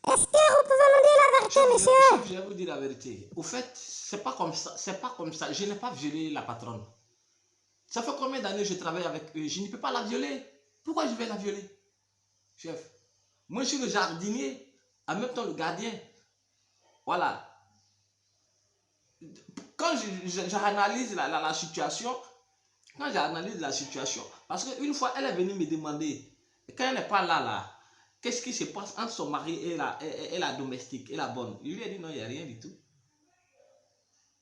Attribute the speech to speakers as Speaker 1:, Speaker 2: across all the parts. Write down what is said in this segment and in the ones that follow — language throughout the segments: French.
Speaker 1: Est-ce que vous pouvez nous dire la vérité,
Speaker 2: Chef,
Speaker 1: monsieur?
Speaker 2: je vais vous dire la vérité. Au fait, c'est pas comme ça. C'est pas comme ça. Je n'ai pas violé la patronne. Ça fait combien d'années que je travaille avec eux? Je ne peux pas la violer. Pourquoi je vais la violer, chef? Moi, je suis le jardinier, en même temps le gardien. Voilà. Quand j'analyse la situation, quand j'analyse la situation, parce qu'une fois, elle est venue me demander, quand elle n'est pas là, qu'est-ce qui se passe entre son mari et la domestique, et la bonne? Je lui ai dit non, il n'y a rien du tout.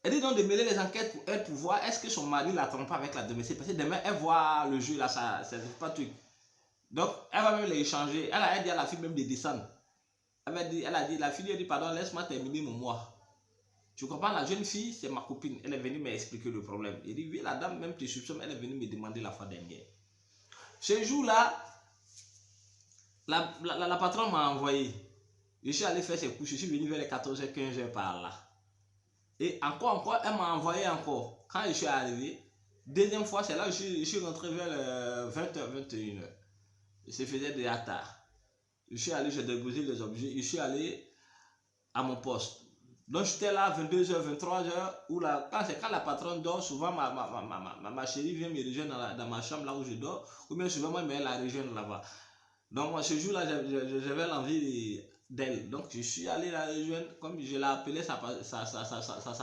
Speaker 2: Elle dit donc de mêler les enquêtes pour elle pour voir est-ce que son mari la trompe avec la domestique. Parce que demain, elle voit le jeu là, ça c'est pas truc. Donc, elle va même les échanger. Elle a dit à la fille même de descendre. Elle a dit, la fille lui a dit, pardon, laisse-moi terminer mon mois. Tu comprends, la jeune fille, c'est ma copine. Elle est venue m'expliquer le problème. Elle dit, oui, la dame même te soupçonne, elle est venue me demander la fois dernière. Ce jour-là, la patronne m'a envoyé. Je suis allé faire ses couches. Je suis venu vers les 14h, 15h par là. Et encore, elle m'a envoyé encore. Quand je suis arrivé, deuxième fois, c'est là que je suis rentré vers 20h, 21h. Il se faisait déjà tard. Je suis allé, j'ai déposé les objets. Je suis allé à mon poste. Donc j'étais là 22h, 23h, quand la patronne dort, souvent ma chérie vient me rejoindre dans ma chambre là où je dors, ou bien souvent moi, elle la rejoindre là-bas. Donc moi, ce jour-là, j'avais l'envie d'elle. Donc je suis allé la rejoindre, comme je l'ai appelée, ça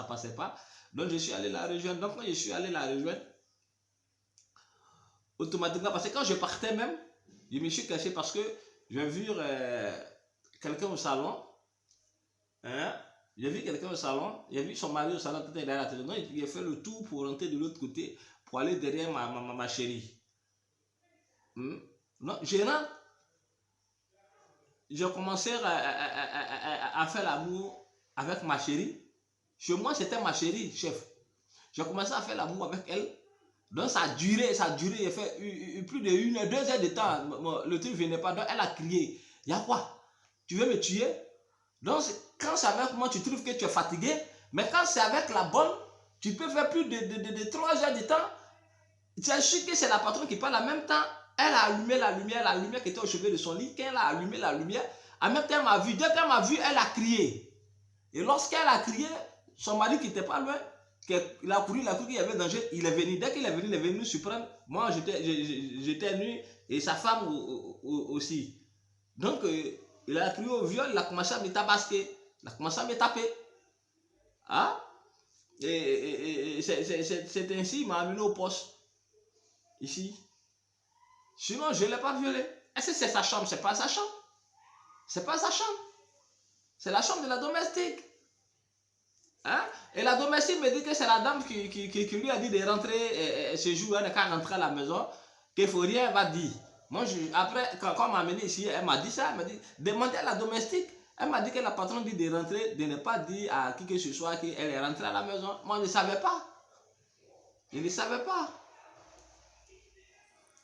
Speaker 2: passait pas. Donc je suis allé la rejoindre. Donc quand je suis allé la rejoindre, automatiquement, parce que quand je partais même, je me suis caché parce que j'ai vu quelqu'un au salon. Hein? J'ai vu quelqu'un au salon, j'ai vu son mari au salon, tout est derrière la télé. Non, il a fait le tour pour rentrer de l'autre côté, pour aller derrière ma chérie. Non, je rentre, j'ai commencé à faire l'amour avec ma chérie. Chez moi, c'était ma chérie, chef. J'ai commencé à faire l'amour avec elle. Donc ça a duré, il a fait plus de 1 heure, 2 heures de temps. Le truc ne venait pas, donc elle a crié. Il y a quoi? Tu veux me tuer? Donc, quand c'est avec moi, tu trouves que tu es fatigué. Mais quand c'est avec la bonne, tu peux faire plus de 3 heures de temps. Tu es sûr que c'est la patronne qui parle en même temps. Elle a allumé la lumière qui était au chevet de son lit. Quand elle a allumé la lumière, en même temps, elle m'a vu. Dès qu'elle m'a vu, elle a crié. Et lorsqu'elle a crié, son mari qui n'était pas loin, il a couru, qu'il y avait danger, il est venu. Dès qu'il est venu nous surprendre. Moi, j'étais nu et sa femme aussi. Donc, il a crié au viol, il a commencé à me tabasser, il a commencé à me taper. Hein? Et c'est ainsi qu'il m'a amené au poste, ici. Sinon, je ne l'ai pas violé. Est-ce que c'est sa chambre? C'est pas sa chambre. C'est pas sa chambre. C'est la chambre de la domestique. Hein? Et la domestique me dit que c'est la dame qui lui a dit de rentrer ce jour, elle n'est qu'à rentrer à la maison, qu'il ne faut rien, elle va dire. Moi, après, quand on m'a amené ici, elle m'a dit ça, elle m'a dit, demandez à la domestique. Elle m'a dit que la patronne dit de rentrer, de ne pas dire à qui que ce soit qu'elle est rentrée à la maison. Moi, je ne savais pas. Je ne savais pas.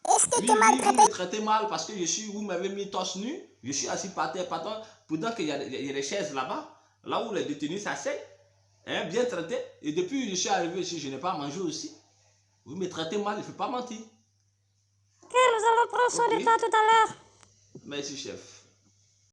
Speaker 1: Est-ce que tu
Speaker 2: Oui,
Speaker 1: m'as
Speaker 2: oui, vous me
Speaker 1: traité?
Speaker 2: traitez mal parce que vous m'avez mis torse nu. Je suis assis par terre, pardon, pendant qu'il y a des chaises là-bas, là où les détenus s'asseyent, hein, bien traités. Et depuis que je suis arrivé ici, je n'ai pas mangé aussi. Vous me traitez mal, il ne faut pas mentir.
Speaker 1: Que nous allons prendre soin
Speaker 2: Ok,
Speaker 1: de toi tout à l'heure.
Speaker 2: merci chef.